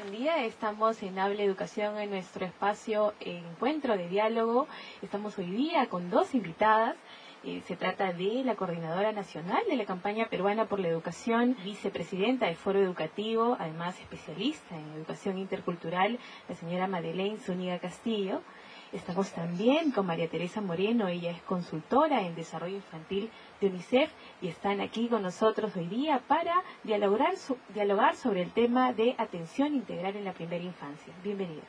Buen día, estamos en Habla Educación en nuestro espacio Encuentro de Diálogo. Estamos hoy día con dos invitadas. Se trata de la Coordinadora Nacional de la Campaña Peruana por la Educación, vicepresidenta del Foro Educativo, además especialista en educación intercultural, la señora Madeleine Zúñiga Castillo. Estamos también con María Teresa Moreno, ella es consultora en desarrollo infantil de UNICEF y están aquí con nosotros hoy día para dialogar sobre el tema de atención integral en la primera infancia. Bienvenidos.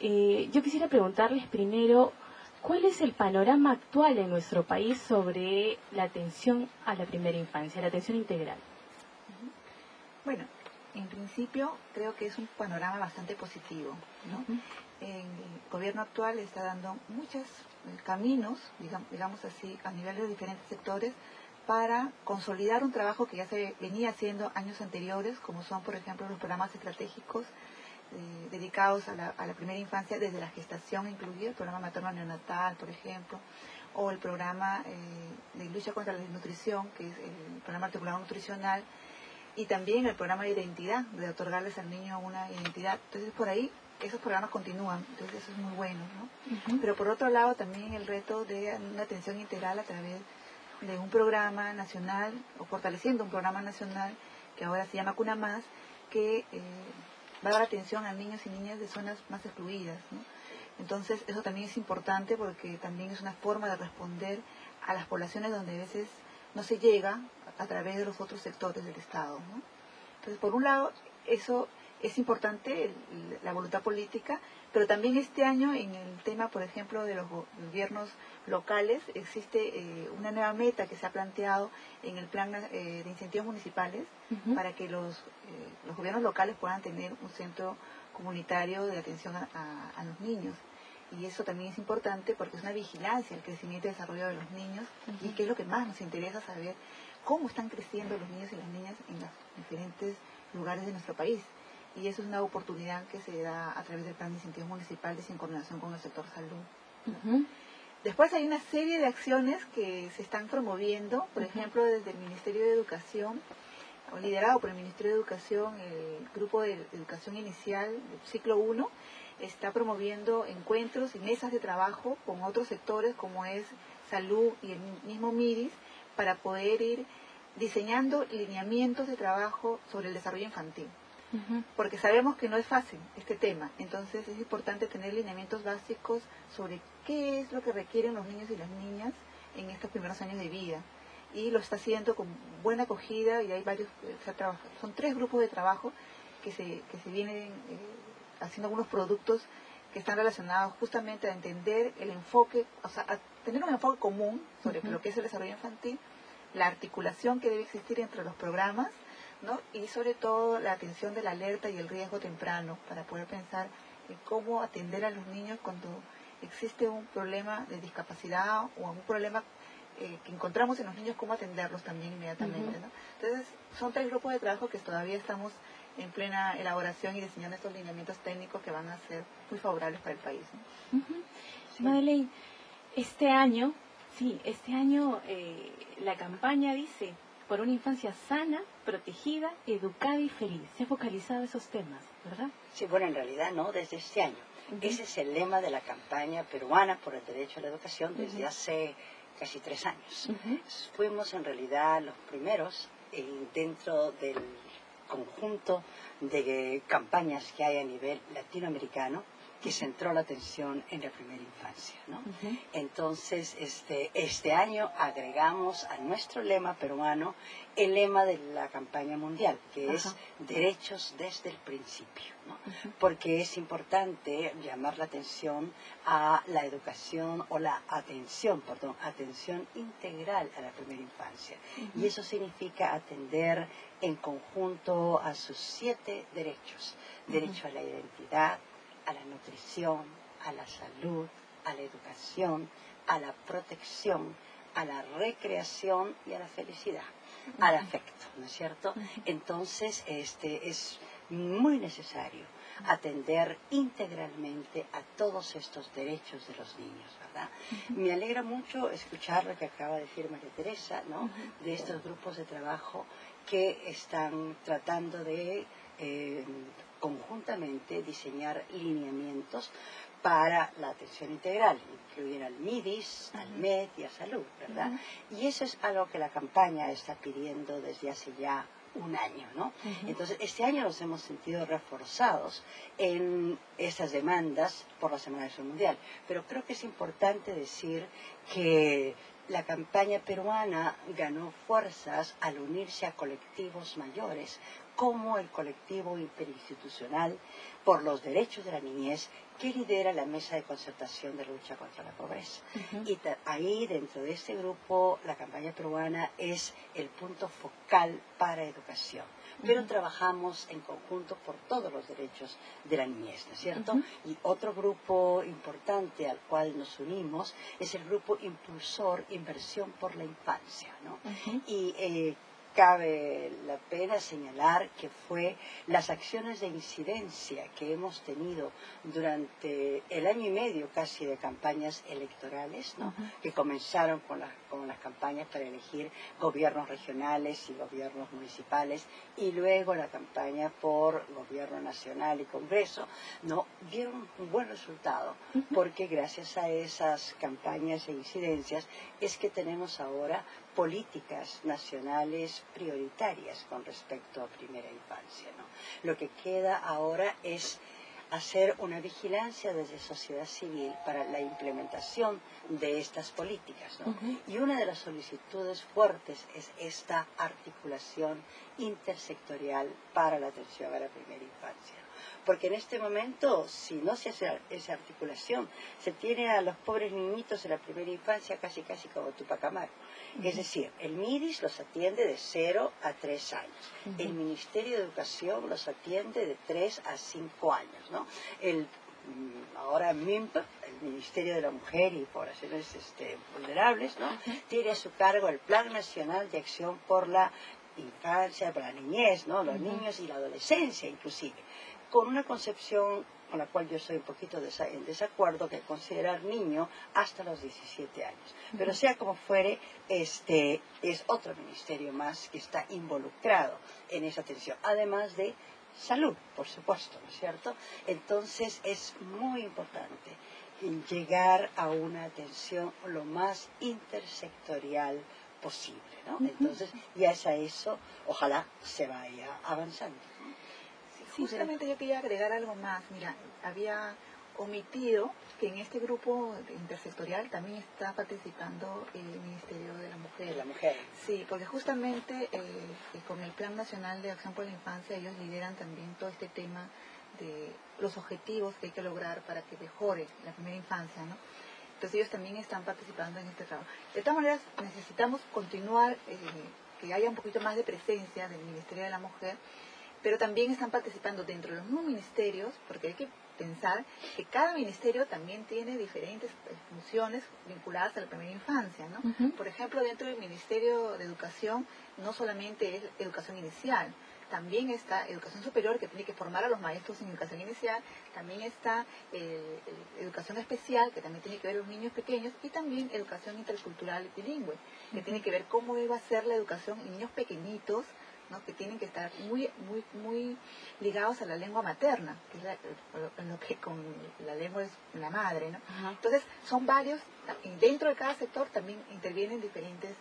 Yo quisiera preguntarles primero, ¿cuál es el panorama actual en nuestro país sobre la atención a la primera infancia, la atención integral? Bueno, en principio creo que es un panorama bastante positivo, ¿no? El gobierno actual está dando muchos caminos, digamos así, a nivel de diferentes sectores para consolidar un trabajo que ya se venía haciendo años anteriores, como son, por ejemplo, los programas estratégicos dedicados a la primera infancia desde la gestación incluido, el programa materno neonatal, por ejemplo, o el programa de lucha contra la desnutrición, que es el programa articulado nutricional, y también el programa de identidad, de otorgarles al niño una identidad. Entonces, por ahí esos programas continúan, entonces eso es muy bueno, ¿no? Pero por otro lado también el reto de una atención integral a través de un programa nacional, o fortaleciendo un programa nacional que ahora se llama Cuna Más, que va a dar atención a niños y niñas de zonas más excluidas, ¿no? Entonces eso también es importante porque también es una forma de responder a las poblaciones donde a veces no se llega a través de los otros sectores del Estado, ¿no? Entonces, por un lado, eso es importante, la voluntad política, pero también este año en el tema, por ejemplo, de los gobiernos locales, existe una nueva meta que se ha planteado en el plan de incentivos municipales para que los gobiernos locales puedan tener un centro comunitario de atención a los niños. Y eso también es importante porque es una vigilancia al crecimiento y desarrollo de los niños y que es lo que más nos interesa saber cómo están creciendo los niños y las niñas en los diferentes lugares de nuestro país. Y eso es una oportunidad que se da a través del plan de incentivos municipales en coordinación con el sector salud. Después hay una serie de acciones que se están promoviendo, por ejemplo, desde el Ministerio de Educación, liderado por el Ministerio de Educación, el grupo de educación inicial, ciclo 1, está promoviendo encuentros y mesas de trabajo con otros sectores como es salud y el mismo MIRIS para poder ir diseñando lineamientos de trabajo sobre el desarrollo infantil. Porque sabemos que no es fácil este tema, entonces es importante tener lineamientos básicos sobre qué es lo que requieren los niños y las niñas en estos primeros años de vida. Y lo está haciendo con buena acogida y hay varios, son 3 grupos de trabajo que se vienen haciendo algunos productos que están relacionados justamente a entender el enfoque, o sea, a tener un enfoque común sobre lo que es el desarrollo infantil, la articulación que debe existir entre los programas, ¿no? Y sobre todo la atención de la alerta y el riesgo temprano para poder pensar en cómo atender a los niños cuando existe un problema de discapacidad o un problema que encontramos en los niños, cómo atenderlos también inmediatamente, ¿no? Entonces son 3 grupos de trabajo que todavía estamos en plena elaboración y diseñando estos lineamientos técnicos que van a ser muy favorables para el país, ¿no? Sí. Madeleine, este año la campaña dice por una infancia sana, protegida, educada y feliz. Se ha focalizado esos temas, ¿verdad? Sí, bueno, en realidad no, desde este año. Ese es el lema de la campaña peruana por el derecho a la educación desde hace casi 3 años. Fuimos en realidad los primeros dentro del conjunto de campañas que hay a nivel latinoamericano que centró la atención en la primera infancia, ¿no? Entonces, este año agregamos a nuestro lema peruano el lema de la campaña mundial, que es derechos desde el principio, ¿no? Porque es importante llamar la atención a la educación o la atención integral a la primera infancia. Y eso significa atender en conjunto a sus 7 derechos. Derecho a la identidad, a la nutrición, a la salud, a la educación, a la protección, a la recreación y a la felicidad, al afecto, ¿no es cierto? Entonces, es muy necesario atender integralmente a todos estos derechos de los niños, ¿verdad? Me alegra mucho escuchar lo que acaba de decir María Teresa, ¿no? De estos grupos de trabajo que están tratando de conjuntamente justamente diseñar lineamientos para la atención integral, incluyen al MIDIS, al MED y a Salud, ¿verdad? Y eso es algo que la campaña está pidiendo desde hace ya un año, ¿no? Entonces, este año nos hemos sentido reforzados en esas demandas por la Semana de Salud Mundial. Pero creo que es importante decir que la campaña peruana ganó fuerzas al unirse a colectivos mayores, como el colectivo interinstitucional por los derechos de la niñez, que lidera la Mesa de Concertación de Lucha contra la Pobreza. Y ahí, dentro de este grupo, la campaña peruana es el punto focal para educación. Pero trabajamos en conjunto por todos los derechos de la niñez, ¿no es cierto? Y otro grupo importante al cual nos unimos es el grupo impulsor Inversión por la Infancia, ¿no? Y cabe la pena señalar que fue las acciones de incidencia que hemos tenido durante el año y medio casi de campañas electorales, ¿no? Que comenzaron con las campañas para elegir gobiernos regionales y gobiernos municipales, y luego la campaña por gobierno nacional y Congreso, ¿no? Dieron un buen resultado, porque gracias a esas campañas e incidencias es que tenemos ahora políticas nacionales prioritarias con respecto a primera infancia, ¿no? Lo que queda ahora es hacer una vigilancia desde sociedad civil para la implementación de estas políticas, ¿no? Y una de las solicitudes fuertes es esta articulación intersectorial para la atención a la primera infancia. Porque en este momento, si no se hace esa articulación, se tiene a los pobres niñitos en la primera infancia casi como Tupac Amaru. Es decir, el MIDIS los atiende de 0 a 3 años. El Ministerio de Educación los atiende de 3 a 5 años, ¿no? Ahora MIMP, el Ministerio de la Mujer y Poblaciones Vulnerables, ¿no? Tiene a su cargo el Plan Nacional de Acción por la Infancia, por la Niñez, ¿no? Los niños y la adolescencia inclusive, con una concepción con la cual yo soy un poquito en desacuerdo, que considerar niño hasta los 17 años. Pero sea como fuere, es otro ministerio más que está involucrado en esa atención, además de salud, por supuesto, ¿no es cierto? Entonces es muy importante llegar a una atención lo más intersectorial posible, ¿no? Entonces, ya es a eso, ojalá se vaya avanzando. Justamente yo quería agregar algo más. Mira, había omitido que en este grupo intersectorial también está participando el Ministerio de la Mujer. De la Mujer. Sí, porque justamente con el Plan Nacional de Acción por la Infancia ellos lideran también todo este tema de los objetivos que hay que lograr para que mejore la primera infancia, ¿no? Entonces ellos también están participando en este trabajo. De todas maneras, necesitamos continuar, que haya un poquito más de presencia del Ministerio de la Mujer, pero también están participando dentro de los mismos ministerios, porque hay que pensar que cada ministerio también tiene diferentes funciones vinculadas a la primera infancia, ¿no? Por ejemplo, dentro del Ministerio de Educación no solamente es educación inicial, también está educación superior, que tiene que formar a los maestros en educación inicial, también está educación especial, que también tiene que ver los niños pequeños, y también educación intercultural y bilingüe, que tiene que ver cómo va a ser la educación en niños pequeñitos, ¿no? Que tienen que estar muy ligados a la lengua materna, que es lo que con la lengua es la madre, ¿no? Entonces, son varios, dentro de cada sector también intervienen diferentes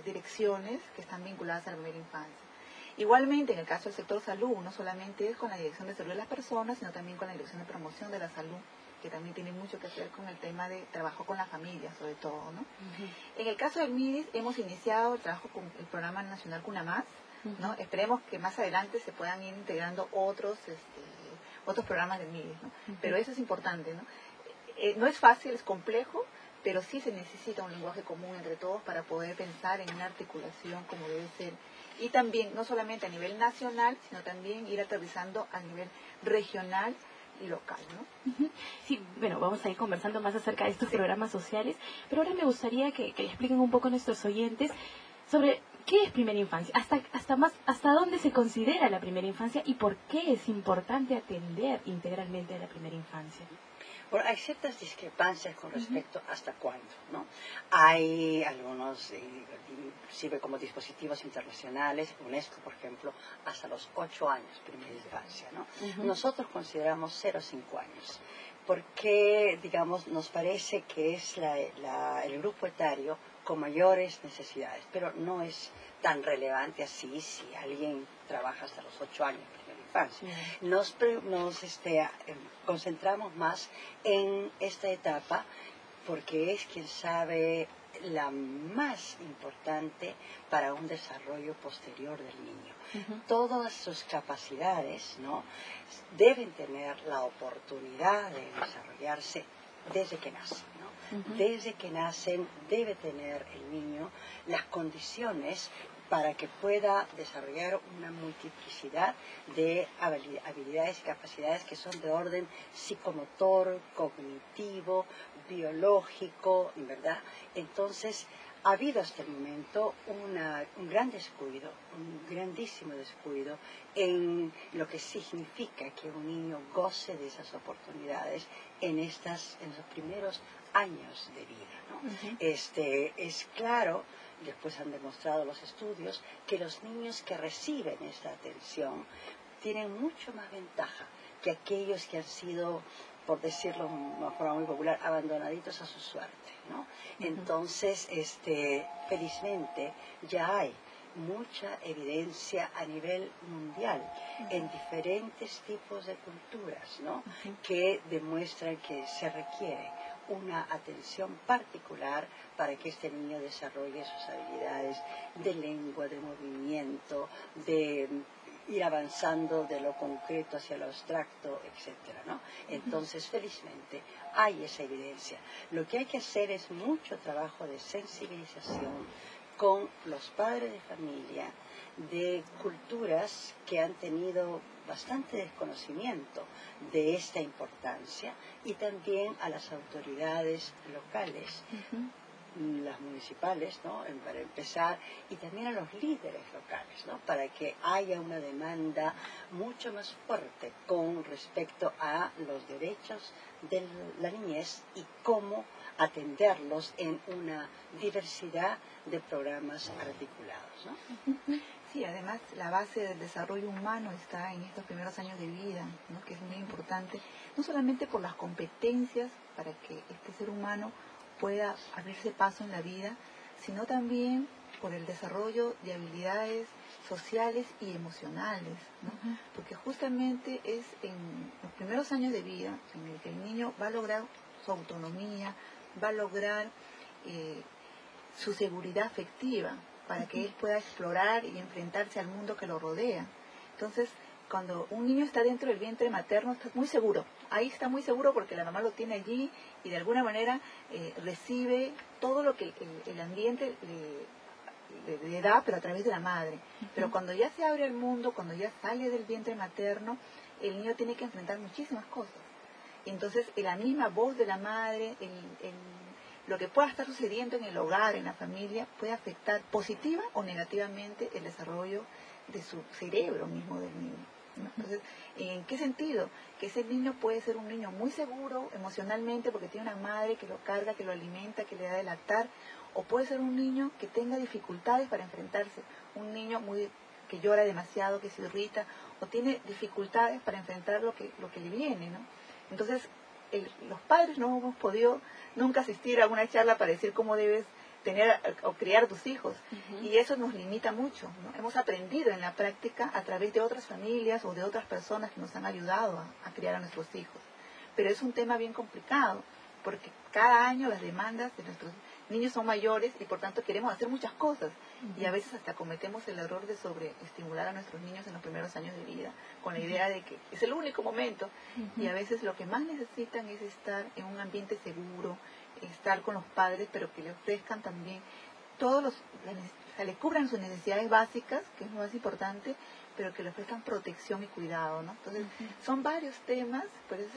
direcciones que están vinculadas a la primera infancia. Igualmente, en el caso del sector salud, no solamente es con la Dirección de Salud de las Personas, sino también con la Dirección de Promoción de la Salud, que también tiene mucho que ver con el tema de trabajo con la familia, sobre todo, ¿no? En el caso del MIDIS, hemos iniciado el trabajo con el Programa Nacional Cuna Más, ¿no? Esperemos que más adelante se puedan ir integrando otros programas del MIDIS, ¿no? Pero eso es importante, ¿no? No es fácil, es complejo, pero sí se necesita un lenguaje común entre todos para poder pensar en una articulación como debe ser. Y también, no solamente a nivel nacional, sino también ir aterrizando a nivel regional y local, ¿no? Sí, bueno, vamos a ir conversando más acerca de estos programas sociales, pero ahora me gustaría que le expliquen un poco a nuestros oyentes sobre qué es primera infancia, hasta dónde se considera la primera infancia y por qué es importante atender integralmente a la primera infancia. Hay ciertas discrepancias con respecto hasta cuándo, ¿no? Hay algunos, inclusive como dispositivos internacionales, UNESCO, por ejemplo, hasta los 8 años, primera infancia, ¿no? Nosotros consideramos 0 a 5 años, porque, digamos, nos parece que es el grupo etario con mayores necesidades, pero no es tan relevante así si alguien trabaja hasta los 8 años, primera infancia. Nos concentramos más en esta etapa porque es, quien sabe, la más importante para un desarrollo posterior del niño. Todas sus capacidades, ¿no?, deben tener la oportunidad de desarrollarse desde que nacen, ¿no? Desde que nacen debe tener el niño las condiciones para que pueda desarrollar una multiplicidad de habilidades y capacidades que son de orden psicomotor, cognitivo, biológico, ¿verdad? Entonces, ha habido hasta el momento un gran descuido, un grandísimo descuido en lo que significa que un niño goce de esas oportunidades en los primeros años de vida, ¿no? Es claro, después han demostrado los estudios, que los niños que reciben esta atención tienen mucho más ventaja que aquellos que han sido, por decirlo de una forma muy popular, abandonaditos a su suerte, ¿no? Entonces, felizmente ya hay mucha evidencia a nivel mundial en diferentes tipos de culturas, ¿no?, que demuestran que se requiere una atención particular para que este niño desarrolle sus habilidades de lengua, de movimiento, de ir avanzando de lo concreto hacia lo abstracto, etcétera, ¿no? Entonces, felizmente, hay esa evidencia. Lo que hay que hacer es mucho trabajo de sensibilización con los padres de familia de culturas que han tenido bastante desconocimiento de esta importancia, y también a las autoridades locales, las municipales, ¿no?, para empezar, y también a los líderes locales, ¿no?, para que haya una demanda mucho más fuerte con respecto a los derechos de la niñez y cómo atenderlos en una diversidad de programas articulados, ¿no? Sí, además la base del desarrollo humano está en estos primeros años de vida, ¿no?, que es muy importante, no solamente por las competencias para que este ser humano pueda abrirse paso en la vida, sino también por el desarrollo de habilidades sociales y emocionales, ¿no? Porque justamente es en los primeros años de vida en el que el niño va a lograr su autonomía, va a lograr su seguridad afectiva, para que él pueda explorar y enfrentarse al mundo que lo rodea. Entonces, cuando un niño está dentro del vientre materno, está muy seguro. Ahí está muy seguro porque la mamá lo tiene allí y de alguna manera recibe todo lo que el ambiente le da, pero a través de la madre. Pero cuando ya se abre al mundo, cuando ya sale del vientre materno, el niño tiene que enfrentar muchísimas cosas. Y entonces, la misma voz de la madre, lo que pueda estar sucediendo en el hogar, en la familia, puede afectar positiva o negativamente el desarrollo de su cerebro mismo del niño, ¿no? Entonces, ¿en qué sentido? Que ese niño puede ser un niño muy seguro emocionalmente porque tiene una madre que lo carga, que lo alimenta, que le da de lactar, o puede ser un niño que tenga dificultades para enfrentarse, un niño que llora demasiado, que se irrita, o tiene dificultades para enfrentar lo que le viene, ¿no? Entonces, los padres no hemos podido nunca asistir a una charla para decir cómo debes tener o criar a tus hijos, y eso nos limita mucho, ¿no? Hemos aprendido en la práctica a través de otras familias o de otras personas que nos han ayudado a criar a nuestros hijos, pero es un tema bien complicado porque cada año las demandas de nuestros niños son mayores y por tanto queremos hacer muchas cosas, y a veces hasta cometemos el error de sobreestimular a nuestros niños en los primeros años de vida con la idea de que es el único momento, y a veces lo que más necesitan es estar en un ambiente seguro, estar con los padres, pero que le ofrezcan también le cubran sus necesidades básicas, que es lo más importante, pero que le ofrezcan protección y cuidado, ¿no? Entonces, son varios temas, por eso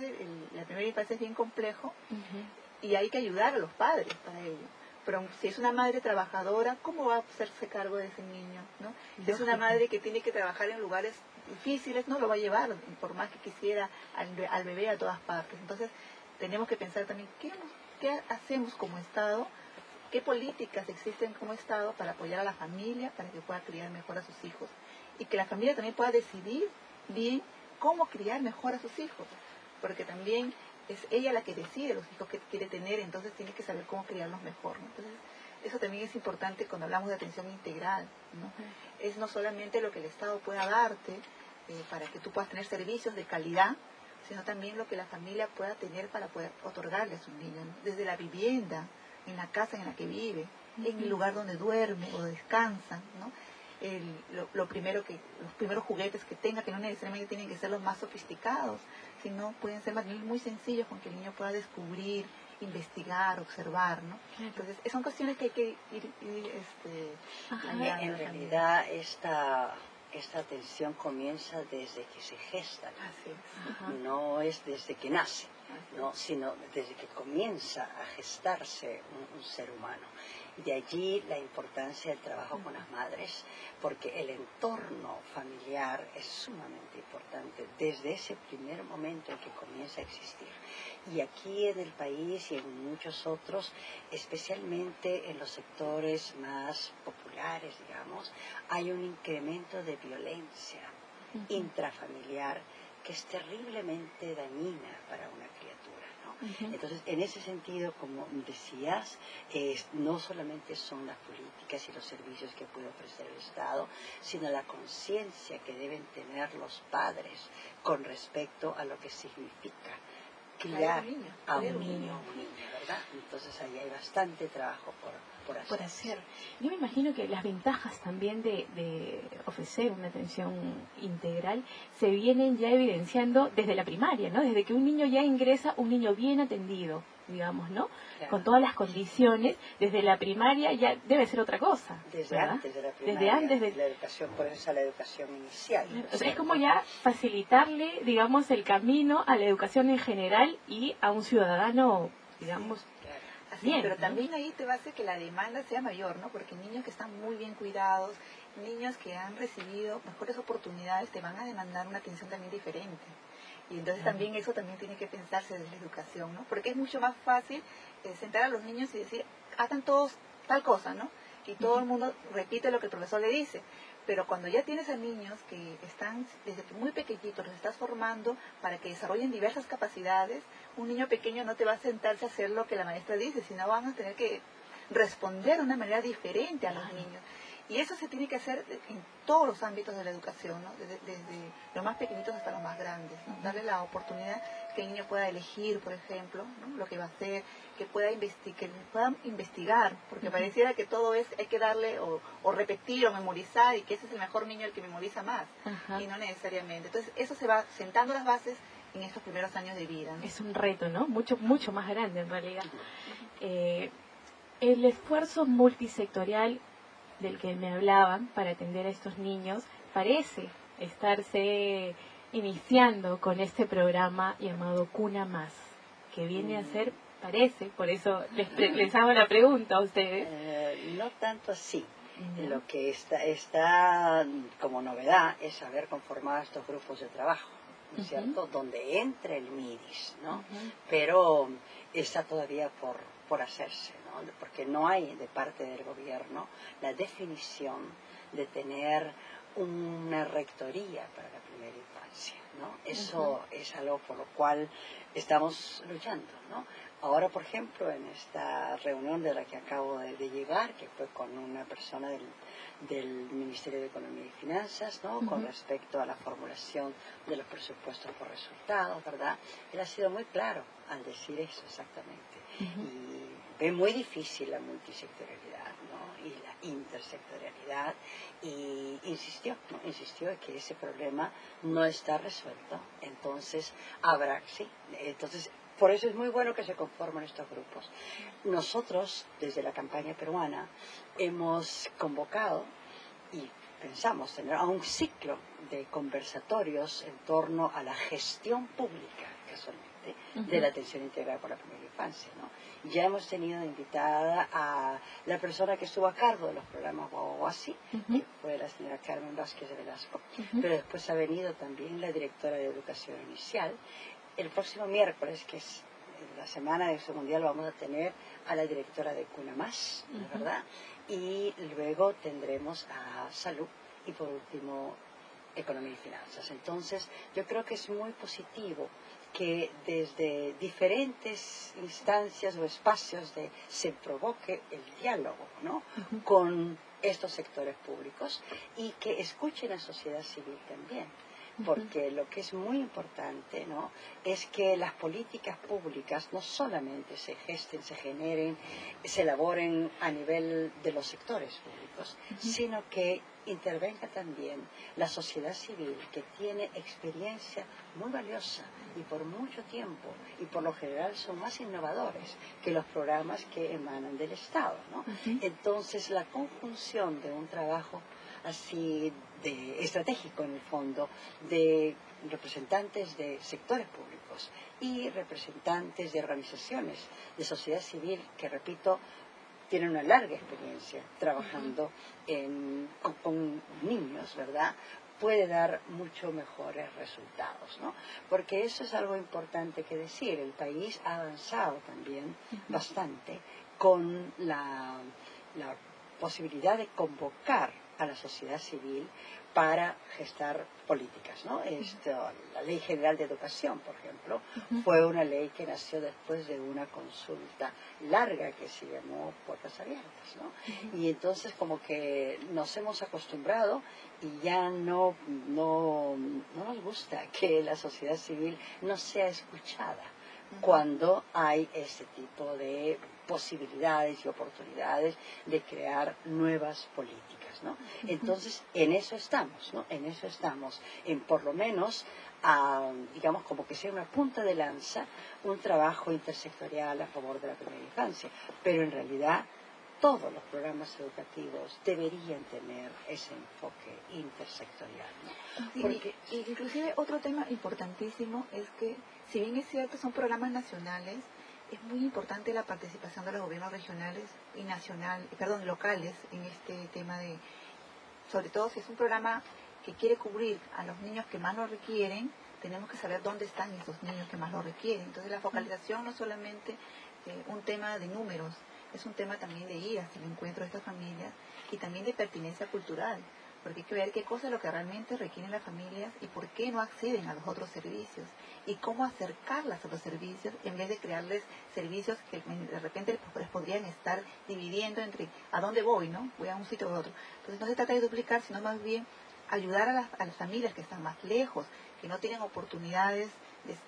la primera infancia es bien complejo, y hay que ayudar a los padres para ello. Pero si es una madre trabajadora, ¿cómo va a hacerse cargo de ese niño, ¿no? Si es una madre que tiene que trabajar en lugares difíciles, no lo va a llevar, por más que quisiera al bebé a todas partes. Entonces, tenemos que pensar también qué hacemos como Estado, qué políticas existen como Estado para apoyar a la familia, para que pueda criar mejor a sus hijos, y que la familia también pueda decidir bien cómo criar mejor a sus hijos, porque también es ella la que decide los hijos que quiere tener, entonces tiene que saber cómo criarlos mejor, ¿no? Entonces, eso también es importante cuando hablamos de atención integral, ¿no? Es no solamente lo que el Estado pueda darte para que tú puedas tener servicios de calidad, sino también lo que la familia pueda tener para poder otorgarle a su niño, ¿no? Desde la vivienda, en la casa en la que vive, en el lugar donde duerme o descansa, ¿no? Los primeros juguetes que tenga, que no necesariamente tienen que ser los más sofisticados, sino pueden ser materiales muy sencillos con que el niño pueda descubrir, investigar, observar, ¿no? Entonces, son cuestiones que hay que ir en realidad esta atención comienza desde que se gesta, no es desde que nace, ¿no? Sino desde que comienza a gestarse un ser humano. De allí la importancia del trabajo con las madres, porque el entorno familiar es sumamente importante desde ese primer momento en que comienza a existir. Y aquí en el país y en muchos otros, especialmente en los sectores más populares, digamos, hay un incremento de violencia intrafamiliar que es terriblemente dañina para una criatura, ¿no? Entonces, en ese sentido, como decías, no solamente son las políticas y los servicios que puede ofrecer el Estado, sino la conciencia que deben tener los padres con respecto a lo que significa criar a un niño, ¿verdad? Entonces ahí hay bastante trabajo por hacer. Yo me imagino que las ventajas también de ofrecer una atención integral se vienen ya evidenciando desde la primaria, ¿no? Desde que un niño ya ingresa, un niño bien atendido, digamos, ¿no? Claro. Con todas las condiciones, desde la primaria ya debe ser otra cosa. Desde ¿verdad? Antes de la primaria, desde antes de la educación, por eso es la educación inicial. O sea, es como ya facilitarle, digamos, el camino a la educación en general y a un ciudadano, digamos, bien, pero ¿no? también ahí te va a hacer que la demanda sea mayor, ¿no? Porque niños que están muy bien cuidados, niños que han recibido mejores oportunidades, te van a demandar una atención también diferente. Y entonces también eso también tiene que pensarse desde la educación, ¿no? Porque es mucho más fácil sentar a los niños y decir, hagan todos tal cosa, ¿no? Y todo el mundo repite lo que el profesor le dice. Pero cuando ya tienes a niños que están desde muy pequeñitos, los estás formando para que desarrollen diversas capacidades, un niño pequeño no te va a sentarse a hacer lo que la maestra dice, sino van a tener que responder de una manera diferente a los niños. Y eso se tiene que hacer en todos los ámbitos de la educación, ¿no? Desde los más pequeñitos hasta los más grandes, ¿no? Darle la oportunidad que el niño pueda elegir, por ejemplo, ¿no? Lo que va a hacer, que pueda investigar, porque pareciera que todo hay que darle o repetir o memorizar, y que ese es el mejor niño el que memoriza más, y no necesariamente. Entonces eso se va sentando las bases en estos primeros años de vida, ¿no? Es un reto, ¿no? Mucho más grande en realidad. El esfuerzo multisectorial del que me hablaban para atender a estos niños parece estarse iniciando con este programa llamado Cuna Más, que viene a ser, parece, por eso les hago la pregunta a ustedes. No tanto así. Lo que está como novedad es haber conformado estos grupos de trabajo, ¿no es cierto? Donde entra el MIDIS, ¿no? Pero está todavía por hacerse, ¿no? Porque no hay de parte del gobierno la definición de tener una rectoría para la primera infancia, ¿no? Eso es algo por lo cual estamos luchando, ¿no? Ahora, por ejemplo, en esta reunión de la que acabo de llegar, que fue con una persona del Ministerio de Economía y Finanzas, ¿no? Con respecto a la formulación de los presupuestos por resultados, ¿verdad? Él ha sido muy claro al decir eso exactamente. Y ve muy difícil la multisectorialidad, ¿no? Y la intersectorialidad, y insistió que ese problema no está resuelto. Entonces por eso es muy bueno que se conformen estos grupos. Nosotros, desde la campaña peruana, hemos convocado y pensamos tener a un ciclo de conversatorios en torno a la gestión pública, casualmente, de la atención integral por la primera infancia, ¿no? Ya hemos tenido invitada a la persona que estuvo a cargo de los programas Guaguaguasi, que fue la señora Carmen Vázquez de Velasco, pero después ha venido también la directora de Educación Inicial. El próximo miércoles, que es la semana de Acción Mundial vamos a tener a la directora de CUNAMás, ¿verdad? Y luego tendremos a Salud y por último Economía y Finanzas. Entonces, yo creo que es muy positivo que desde diferentes instancias o espacios se provoque el diálogo, ¿no? Con estos sectores públicos y que escuchen a la sociedad civil también. Porque lo que es muy importante, ¿no?, es que las políticas públicas no solamente se gesten, se generen, se elaboren a nivel de los sectores públicos, sino que intervenga también la sociedad civil, que tiene experiencia muy valiosa y por mucho tiempo, y por lo general son más innovadores que los programas que emanan del Estado, ¿no? Entonces, la conjunción de un trabajo así estratégico en el fondo, de representantes de sectores públicos y representantes de organizaciones de sociedad civil que, repito, tienen una larga experiencia trabajando con niños, ¿verdad?, puede dar mucho mejores resultados, ¿no? Porque eso es algo importante que decir. El país ha avanzado también bastante con la posibilidad de convocar a la sociedad civil para gestar políticas, ¿no? La Ley General de Educación, por ejemplo, fue una ley que nació después de una consulta larga que se llamó Puertas Abiertas, ¿no? Y entonces como que nos hemos acostumbrado y ya no nos gusta que la sociedad civil no sea escuchada cuando hay ese tipo de posibilidades y oportunidades de crear nuevas políticas, ¿no? Entonces, en eso estamos, ¿no? En eso estamos, en por lo menos, digamos, como que sea una punta de lanza, un trabajo intersectorial a favor de la primera infancia, pero en realidad todos los programas educativos deberían tener ese enfoque intersectorial, ¿no? Porque, inclusive otro tema importantísimo es que, si bien es cierto, son programas nacionales, es muy importante la participación de los gobiernos regionales y locales en este tema sobre todo si es un programa que quiere cubrir a los niños que más lo requieren, tenemos que saber dónde están esos niños que más lo requieren. Entonces, la focalización no es solamente un tema de números, es un tema también de ir hacia el encuentro de estas familias y también de pertinencia cultural, porque hay que ver qué cosa es lo que realmente requieren las familias y por qué no acceden a los otros servicios y cómo acercarlas a los servicios en vez de crearles servicios que de repente les podrían estar dividiendo entre a dónde voy, ¿no? Voy a un sitio u otro. Entonces, no se trata de duplicar, sino más bien ayudar a las familias que están más lejos, que no tienen oportunidades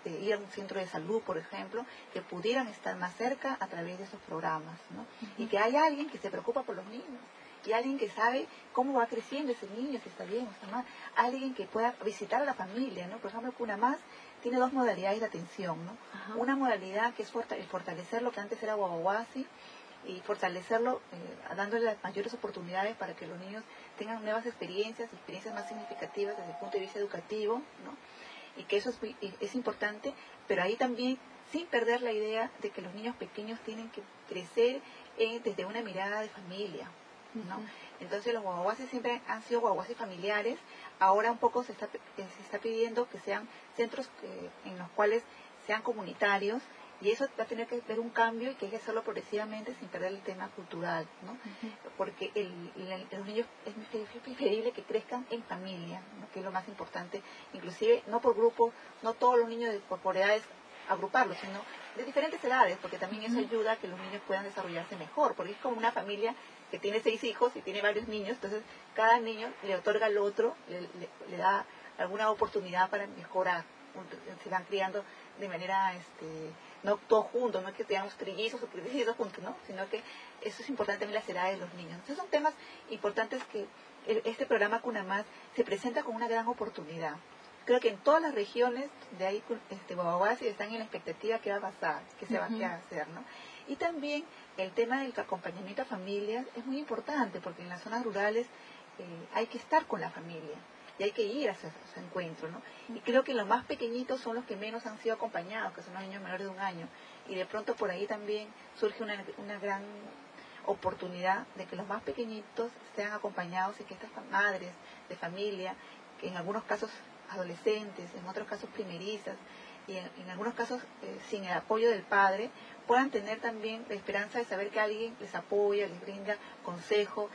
de ir a un centro de salud, por ejemplo, que pudieran estar más cerca a través de esos programas, ¿no? Y que hay alguien que se preocupa por los niños, y alguien que sabe cómo va creciendo ese niño, si está bien o está mal, alguien que pueda visitar a la familia, ¿no? Por ejemplo, CUNAMás tiene dos modalidades de atención, ¿no? Una modalidad que es fortalecer lo que antes era guaguaguasi, y fortalecerlo dándole las mayores oportunidades para que los niños tengan nuevas experiencias más significativas desde el punto de vista educativo, ¿no? Y que eso es importante, pero ahí también sin perder la idea de que los niños pequeños tienen que crecer desde una mirada de familia, ¿no? Entonces, los guaguaguasis siempre han sido guaguasis familiares. Ahora un poco se está pidiendo que sean centros en los cuales sean comunitarios, y eso va a tener que ver un cambio y que hay que hacerlo progresivamente sin perder el tema cultural, ¿no? Porque los niños es preferible que crezcan en familia, ¿no? Que es lo más importante, inclusive no por grupos, no todos los niños por edades agruparlos, sino de diferentes edades, porque también eso ayuda a que los niños puedan desarrollarse mejor, porque es como una familia que tiene 6 hijos y tiene varios niños, entonces cada niño le otorga al otro, le da alguna oportunidad para mejorar, se van criando de manera, no todos juntos, no es que tengamos trillizos o trillizos juntos, ¿no? Sino que eso es importante también las edades de los niños. Entonces son temas importantes que este programa CUNAMás se presenta con una gran oportunidad. Creo que en todas las regiones de ahí, Guaguaguasi están en la expectativa que va a pasar, que se va a hacer, ¿no? Y también el tema del acompañamiento a familias es muy importante, porque en las zonas rurales hay que estar con la familia y hay que ir a ese encuentro, ¿no? Y creo que los más pequeñitos son los que menos han sido acompañados, que son los niños menores de 1 año. Y de pronto por ahí también surge una gran oportunidad de que los más pequeñitos sean acompañados y que estas madres de familia, que en algunos casos adolescentes, en otros casos primerizas, y en algunos casos sin el apoyo del padre, puedan tener también la esperanza de saber que alguien les apoya, les brinda consejo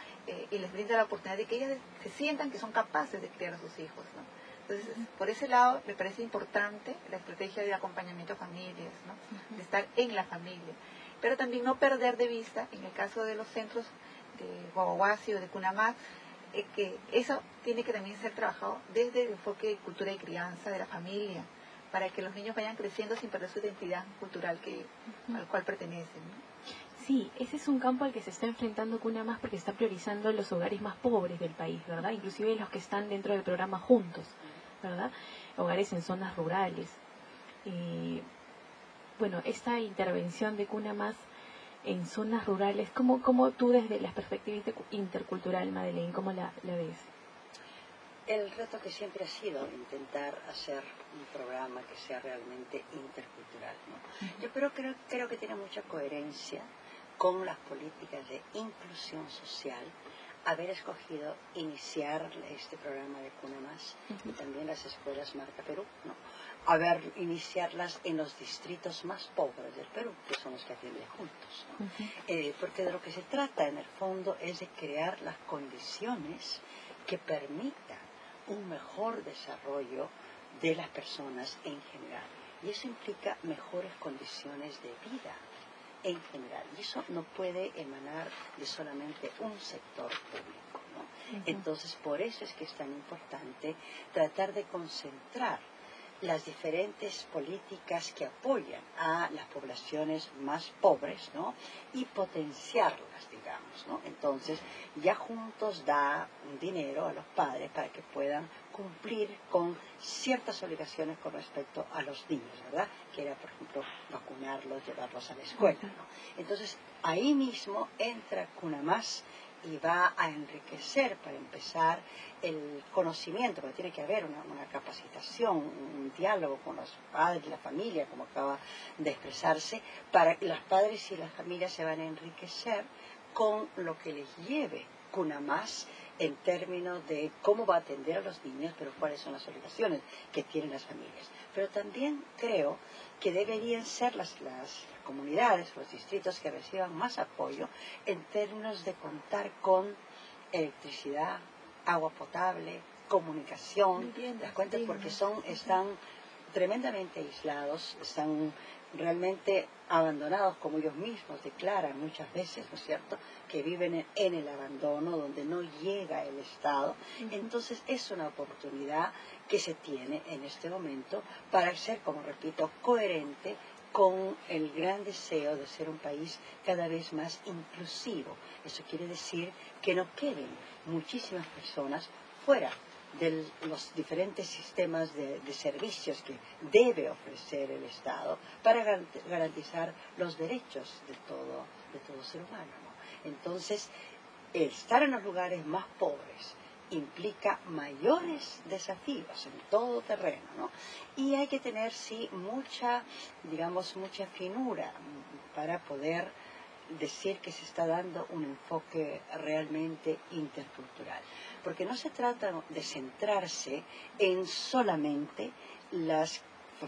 y les brinda la oportunidad de que ellas se sientan que son capaces de criar a sus hijos, ¿no? Entonces, por ese lado, me parece importante la estrategia de acompañamiento a familias, ¿no? De estar en la familia. Pero también no perder de vista, en el caso de los centros de Guaguasi o de Cunamá, que eso tiene que también ser trabajado desde el enfoque de cultura y crianza de la familia, para que los niños vayan creciendo sin perder su identidad cultural al cual pertenecen, ¿no? Sí, ese es un campo al que se está enfrentando Cunamás porque está priorizando los hogares más pobres del país, ¿verdad? Inclusive los que están dentro del programa Juntos, ¿verdad? Hogares en zonas rurales. Bueno, esta intervención de Cunamás en zonas rurales, ¿cómo tú desde la perspectiva intercultural, Madeleine, cómo la ves? El reto que siempre ha sido intentar hacer un programa que sea realmente intercultural, ¿no? Yo creo que tiene mucha coherencia con las políticas de inclusión social haber escogido iniciar este programa de Cunamás y también las escuelas Marca Perú, ¿no? Iniciarlas en los distritos más pobres del Perú, que son los que atienden juntos, ¿no? Porque de lo que se trata en el fondo es de crear las condiciones que permitan un mejor desarrollo de las personas en general. Y eso implica mejores condiciones de vida en general. Y eso no puede emanar de solamente un sector público, ¿no? Entonces, por eso es que es tan importante tratar de concentrar las diferentes políticas que apoyan a las poblaciones más pobres, ¿no? Y potenciarlas, digamos, ¿no? Entonces, ya juntos da un dinero a los padres para que puedan cumplir con ciertas obligaciones con respecto a los niños, ¿verdad? Que era, por ejemplo, vacunarlos, llevarlos a la escuela, ¿no? Entonces, ahí mismo entra Cunamás y va a enriquecer, para empezar, el conocimiento, porque tiene que haber una capacitación, un diálogo con los padres, la familia, como acaba de expresarse, para que los padres y las familias se van a enriquecer con lo que les lleve Cunamás en términos de cómo va a atender a los niños, pero cuáles son las obligaciones que tienen las familias. Pero también creo que deberían ser las comunidades, los distritos que reciban más apoyo en términos de contar con electricidad, agua potable, comunicación, ¿das cuenta? Porque están tremendamente aislados, están realmente abandonados, como ellos mismos declaran muchas veces, ¿no es cierto?, que viven en el abandono, donde no llega el Estado. Entonces es una oportunidad que se tiene en este momento para ser, como repito, coherente con el gran deseo de ser un país cada vez más inclusivo. Eso quiere decir que no queden muchísimas personas fuera de los diferentes sistemas de servicios que debe ofrecer el Estado para garantizar los derechos de todo ser humano, ¿no? Entonces, estar en los lugares más pobres implica mayores desafíos en todo terreno, ¿no? Y hay que tener, sí, mucha finura para poder decir que se está dando un enfoque realmente intercultural. Porque no se trata de centrarse en solamente las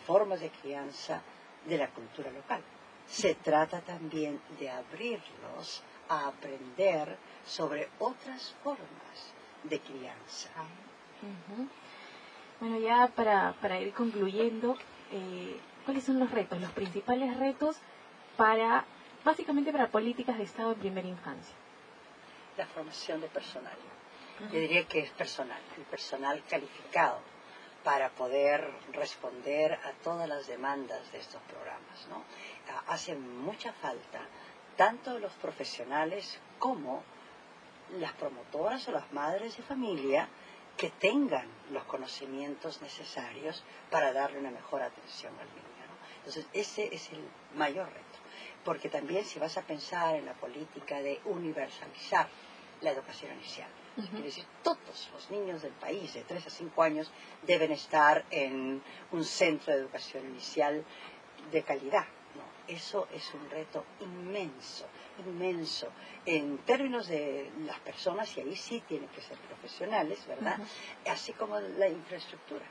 formas de crianza de la cultura local. Se trata también de abrirlos a aprender sobre otras formas de crianza. Bueno, ya para ir concluyendo, ¿cuáles son los retos, los principales retos básicamente para políticas de Estado en primera infancia? La formación de personal. Yo diría que es el personal calificado para poder responder a todas las demandas de estos programas, ¿no? Hace mucha falta tanto los profesionales como las promotoras o las madres de familia que tengan los conocimientos necesarios para darle una mejor atención al niño, ¿no? Entonces, ese es el mayor reto, porque también si vas a pensar en la política de universalizar la educación inicial, quiere decir, todos los niños del país de 3 a 5 años deben estar en un centro de educación inicial de calidad, ¿no? Eso es un reto inmenso en términos de las personas, y ahí sí tienen que ser profesionales, ¿verdad? Así como la infraestructura.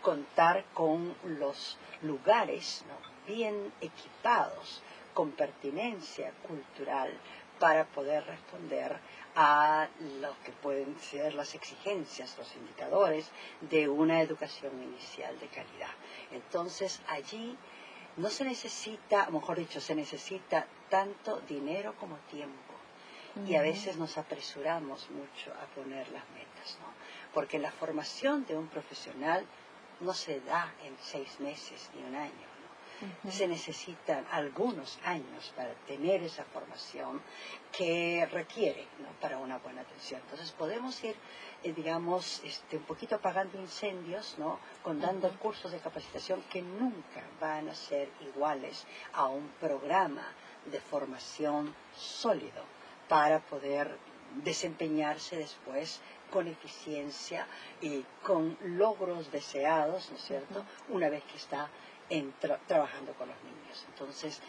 contar con los lugares, ¿no?, bien equipados, con pertinencia cultural, para poder responder a lo que pueden ser las exigencias, los indicadores de una educación inicial de calidad. Entonces, allí no se necesita, mejor dicho, se necesita tanto dinero como tiempo. Y a veces nos apresuramos mucho a poner las metas, ¿no? Porque la formación de un profesional no se da en 6 meses ni un año, ¿no? Se necesitan algunos años para tener esa formación que requiere, ¿no?, para una buena atención. Entonces podemos ir, digamos, un poquito apagando incendios, ¿no?, dando cursos de capacitación que nunca van a ser iguales a un programa de formación sólido para poder desempeñarse después con eficiencia y con logros deseados, ¿no es cierto?, una vez que está trabajando con los niños. Entonces,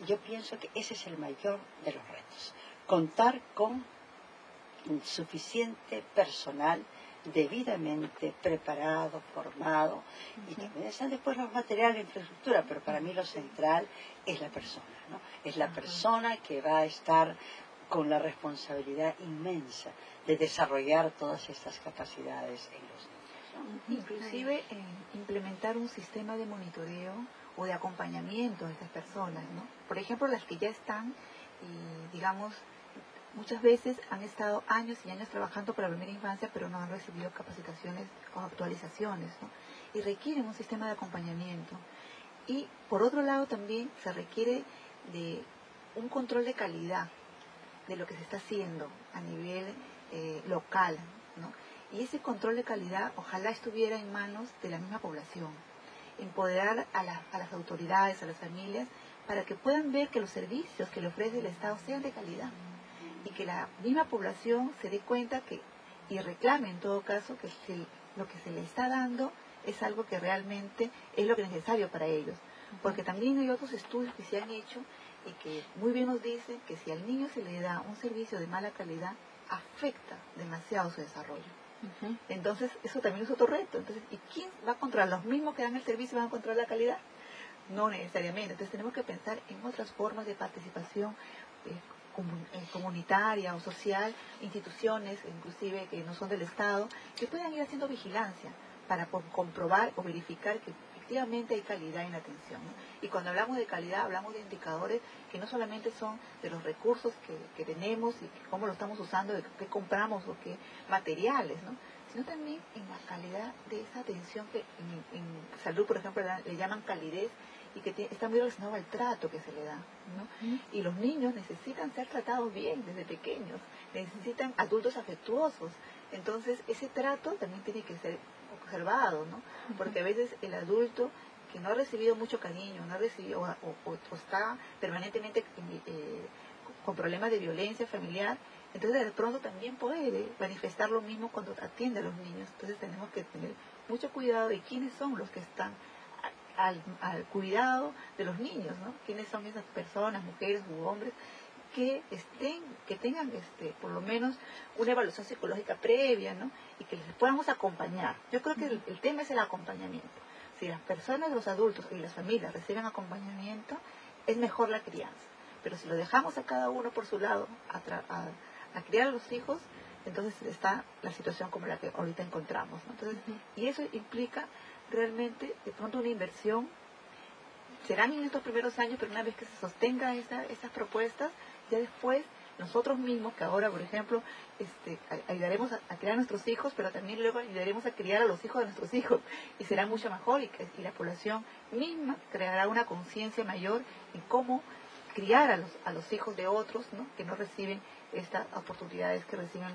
yo pienso que ese es el mayor de los retos, contar con suficiente personal debidamente preparado, formado, y también están después los materiales de infraestructura, pero para mí lo central es la persona, ¿no? Es la persona que va a estar con la responsabilidad inmensa de desarrollar todas estas capacidades en los niños, ¿no? Inclusive implementar un sistema de monitoreo o de acompañamiento de estas personas, ¿no? Por ejemplo, las que ya están, digamos, muchas veces han estado años y años trabajando para la primera infancia, pero no han recibido capacitaciones o actualizaciones, ¿no? Y requieren un sistema de acompañamiento. Y por otro lado también se requiere de un control de calidad de lo que se está haciendo a nivel local, ¿no? Y ese control de calidad ojalá estuviera en manos de la misma población, empoderar a las autoridades, a las familias, para que puedan ver que los servicios que le ofrece el Estado sean de calidad y que la misma población se dé cuenta que y reclame en todo caso que lo que se le está dando es algo que realmente es lo que es necesario para ellos. Porque también hay otros estudios que se han hecho y que muy bien nos dicen que si al niño se le da un servicio de mala calidad, afecta demasiado su desarrollo. Entonces, eso también es otro reto. Entonces, ¿y quién va a controlar? ¿Los mismos que dan el servicio van a controlar la calidad? No necesariamente. Entonces, tenemos que pensar en otras formas de participación comunitaria o social, instituciones, inclusive que no son del Estado, que puedan ir haciendo vigilancia para comprobar o verificar que efectivamente hay calidad en la atención, ¿no? Y cuando hablamos de calidad, hablamos de indicadores que no solamente son de los recursos que tenemos y que cómo lo estamos usando, de qué compramos o qué materiales, ¿no?, sino también en la calidad de esa atención que en salud, por ejemplo, le llaman calidez, y que está muy relacionado al trato que se le da, ¿no? Y los niños necesitan ser tratados bien desde pequeños, necesitan adultos afectuosos. Entonces, ese trato también tiene que ser observado, ¿no? Porque a veces el adulto que no ha recibido mucho cariño, no ha recibido o está permanentemente con problemas de violencia familiar, entonces de pronto también puede manifestar lo mismo cuando atiende a los niños. Entonces tenemos que tener mucho cuidado de quiénes son los que están al cuidado de los niños, ¿no? Quiénes son esas personas, mujeres u hombres, que tengan por lo menos una evaluación psicológica previa, ¿no? Y que les podamos acompañar. Yo creo que el tema es el acompañamiento. Si las personas, los adultos y las familias reciben acompañamiento, es mejor la crianza. Pero si lo dejamos a cada uno por su lado a criar a los hijos, entonces está la situación como la que ahorita encontramos, ¿no? Entonces, y eso implica realmente de pronto una inversión. Serán en estos primeros años, pero una vez que se sostenga esas propuestas, ya después nosotros mismos, que ahora, por ejemplo, ayudaremos a criar a nuestros hijos, pero también luego ayudaremos a criar a los hijos de nuestros hijos, y será mucho mejor, y la población misma creará una conciencia mayor en cómo criar a los hijos de otros, ¿no?, que no reciben estas oportunidades que reciben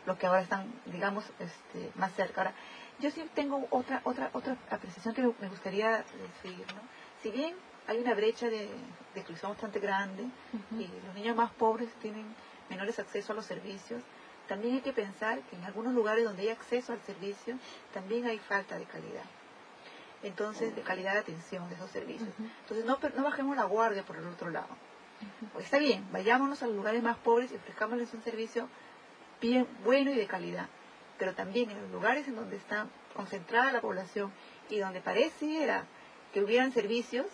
los que ahora están, digamos, más cerca. Ahora, yo sí tengo otra apreciación que me gustaría decir, ¿no? Si bien hay una brecha de exclusión bastante grande y los niños más pobres tienen menores acceso a los servicios, también hay que pensar que en algunos lugares donde hay acceso al servicio también hay falta de calidad. Entonces, de calidad de atención de esos servicios. Entonces, no bajemos la guardia por el otro lado. Pues está bien, vayámonos a los lugares más pobres y ofrezcámosles un servicio bien bueno y de calidad. Pero también en los lugares en donde está concentrada la población y donde pareciera que hubieran servicios,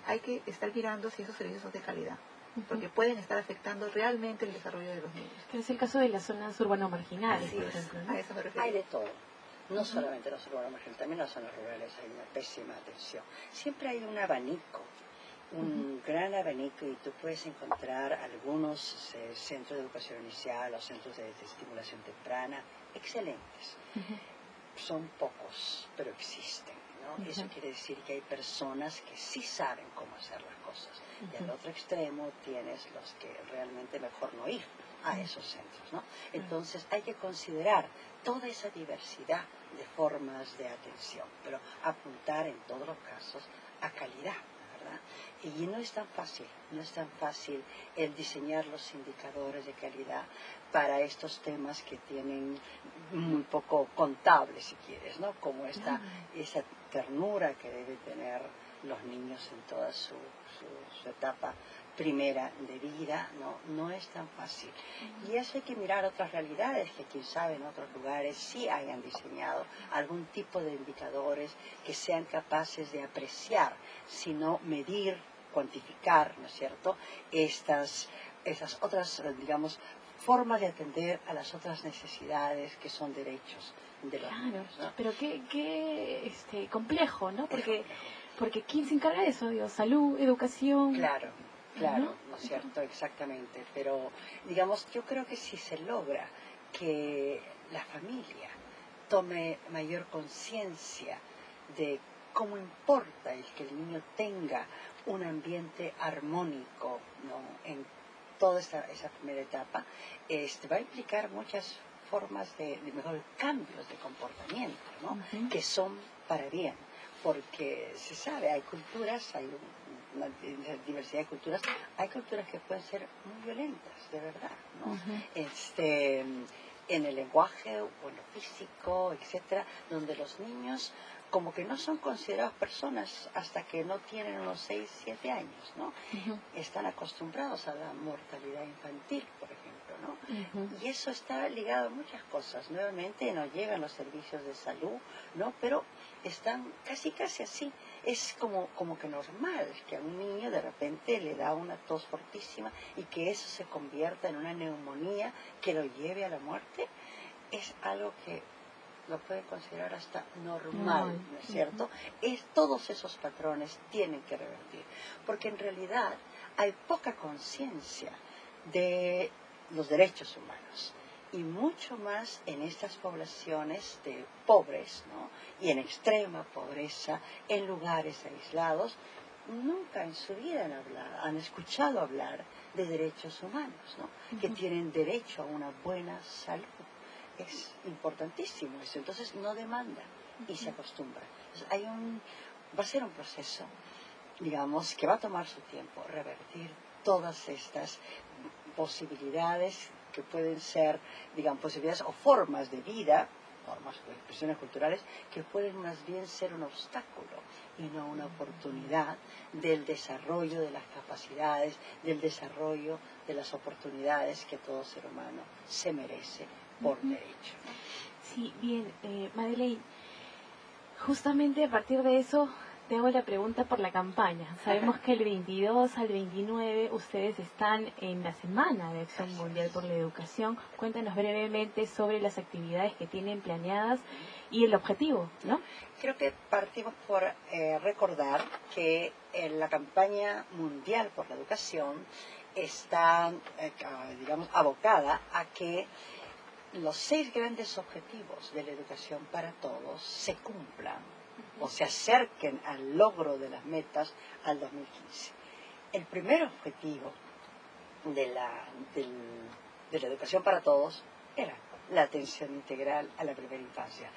hay que estar mirando si esos servicios son de calidad, porque pueden estar afectando realmente el desarrollo de los niños. Que es el caso de las zonas urbano-marginales, Así por es, ejemplo, ¿no? a eso me refiero. Hay de todo. No solamente las urbanas marginales, también las zonas rurales hay una pésima atención. Siempre hay un abanico, un gran abanico, y tú puedes encontrar algunos centros de educación inicial o centros de estimulación temprana excelentes. Son pocos, pero existen, ¿no? Eso quiere decir que hay personas que sí saben cómo hacer las cosas. Y al otro extremo tienes los que realmente mejor no ir a esos centros, ¿no? Entonces hay que considerar toda esa diversidad de formas de atención, pero apuntar en todos los casos a calidad, ¿verdad? Y no es tan fácil el diseñar los indicadores de calidad para estos temas que tienen muy poco contable, si quieres, ¿no? Como esa ternura que deben tener los niños en toda su etapa primera de vida, no es tan fácil. Y eso hay que mirar otras realidades que quién sabe en otros lugares sí hayan diseñado algún tipo de indicadores que sean capaces de apreciar, sino medir, cuantificar, ¿no es cierto?, esas otras, digamos, formas de atender a las otras necesidades que son derechos de los niños, ¿no? Pero qué complejo, ¿no? Porque ¿quién se encarga de eso? Digo, salud, educación. Claro, ¿no es cierto? Exactamente. Pero, digamos, yo creo que si se logra que la familia tome mayor conciencia de cómo importa el que el niño tenga un ambiente armónico, ¿no?, en toda esa primera etapa, va a implicar muchas formas de mejor cambios de comportamiento, ¿no? Que son para bien, porque se sabe, hay culturas, hay una diversidad de culturas, hay culturas que pueden ser muy violentas, de verdad, ¿no? En el lenguaje o en lo físico, etcétera, donde los niños como que no son considerados personas hasta que no tienen unos 6, 7 años, ¿no? Están acostumbrados a la mortalidad infantil, por ejemplo, ¿no? Y eso está ligado a muchas cosas. Nuevamente no llegan los servicios de salud, ¿no? Pero están casi así. Es como que normal que a un niño de repente le da una tos fortísima y que eso se convierta en una neumonía que lo lleve a la muerte. Es algo que lo pueden considerar hasta normal, ¿no es cierto? Todos esos patrones tienen que revertir, porque en realidad hay poca conciencia de los derechos humanos, y mucho más en estas poblaciones de pobres, ¿no?, y en extrema pobreza, en lugares aislados. Nunca en su vida han escuchado hablar de derechos humanos, ¿no?, que tienen derecho a una buena salud. Es importantísimo eso. Entonces no demandan y se acostumbran. Entonces, va a ser un proceso, digamos, que va a tomar su tiempo revertir todas estas posibilidades que pueden ser, digamos, posibilidades o formas de vida, formas o expresiones culturales, que pueden más bien ser un obstáculo y no una oportunidad del desarrollo de las capacidades, del desarrollo de las oportunidades que todo ser humano se merece por derecho. Sí, bien, Madeleine, justamente a partir de eso te hago la pregunta por la campaña. Sabemos que el 22 al 29 ustedes están en la Semana de Acción Mundial por la Educación. Cuéntanos brevemente sobre las actividades que tienen planeadas y el objetivo, ¿no? Creo que partimos por recordar que la campaña mundial por la educación está, digamos, abocada a que los 6 grandes objetivos de la educación para todos se cumplan o se acerquen al logro de las metas al 2015. El primer objetivo de la educación para todos era la atención integral a la primera infancia,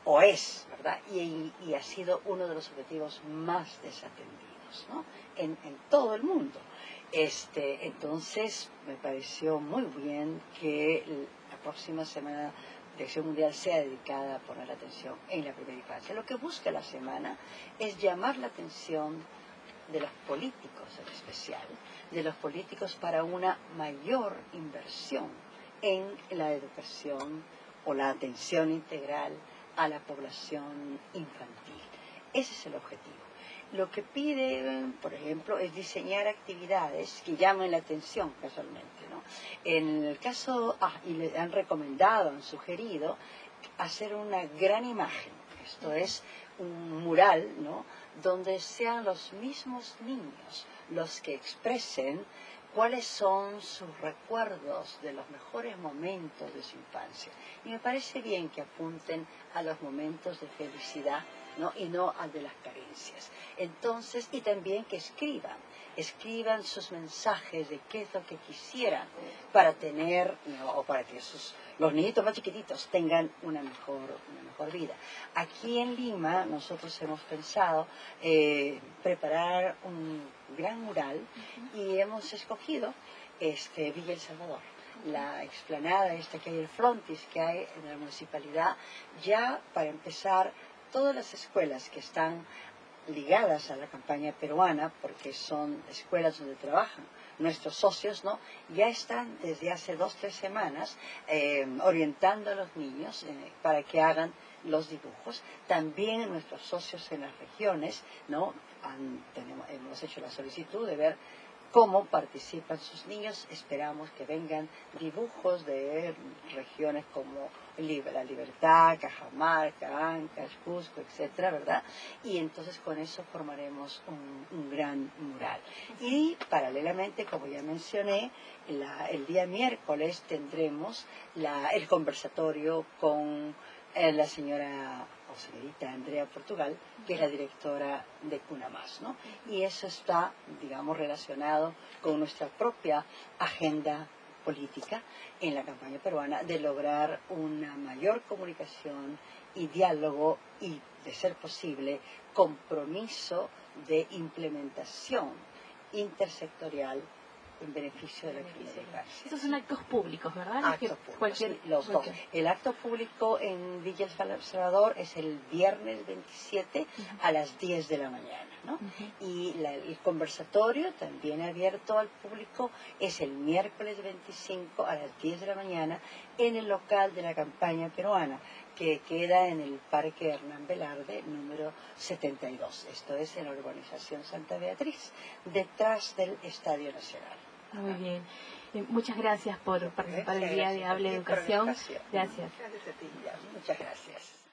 o es, ¿verdad? Y ha sido uno de los objetivos más desatendidos, ¿no?, en todo el mundo. Entonces me pareció muy bien que la próxima semana de Acción Mundial sea dedicada a poner atención en la primera infancia. Lo que busca la semana es llamar la atención de los políticos, en especial de los políticos, para una mayor inversión en la educación o la atención integral a la población infantil. Ese es el objetivo. Lo que pide, por ejemplo, es diseñar actividades que llamen la atención casualmente, ¿no? En el caso, y le han recomendado, han sugerido hacer una gran imagen, esto es un mural, ¿no?, donde sean los mismos niños los que expresen cuáles son sus recuerdos de los mejores momentos de su infancia. Y me parece bien que apunten a los momentos de felicidad, ¿no?, y no al de las carencias. Entonces, y también que escriban sus mensajes de qué es lo que quisieran para tener, ¿no?, o para que los niñitos más chiquititos tengan una mejor vida. Aquí en Lima nosotros hemos pensado preparar un gran mural y hemos escogido Villa El Salvador. La explanada esta que hay, el frontis que hay en la municipalidad, ya para empezar, todas las escuelas que están ligadas a la campaña peruana, porque son escuelas donde trabajan nuestros socios, ¿no?, ya están desde hace 2-3 semanas orientando a los niños para que hagan los dibujos. También nuestros socios en las regiones, ¿no?, hemos hecho la solicitud de ver cómo participan sus niños. Esperamos que vengan dibujos de regiones como La Libertad, Cajamarca, Ancash, Cusco, etcétera, ¿verdad? Y entonces con eso formaremos un gran mural. Y paralelamente, como ya mencioné, el día miércoles tendremos el conversatorio con la señorita Andrea Portugal, que es la directora de Cuna Más, ¿no? Y eso está, digamos, relacionado con nuestra propia agenda política en la campaña peruana de lograr una mayor comunicación y diálogo y, de ser posible, compromiso de implementación intersectorial en beneficio de la crisis. Esos son actos públicos, ¿verdad? Actos públicos, sí, los dos. El acto público en Villa El Salvador es el viernes 27 a las 10 de la mañana, ¿no? Y el conversatorio, también abierto al público, es el miércoles 25 a las 10 de la mañana en el local de la campaña peruana, que queda en el Parque Hernán Velarde, número 72. Esto es en la urbanización Santa Beatriz, detrás del Estadio Nacional. Muy bien. Muchas gracias por participar el día de Hable Educación. Gracias. Gracias a ti. Muchas gracias.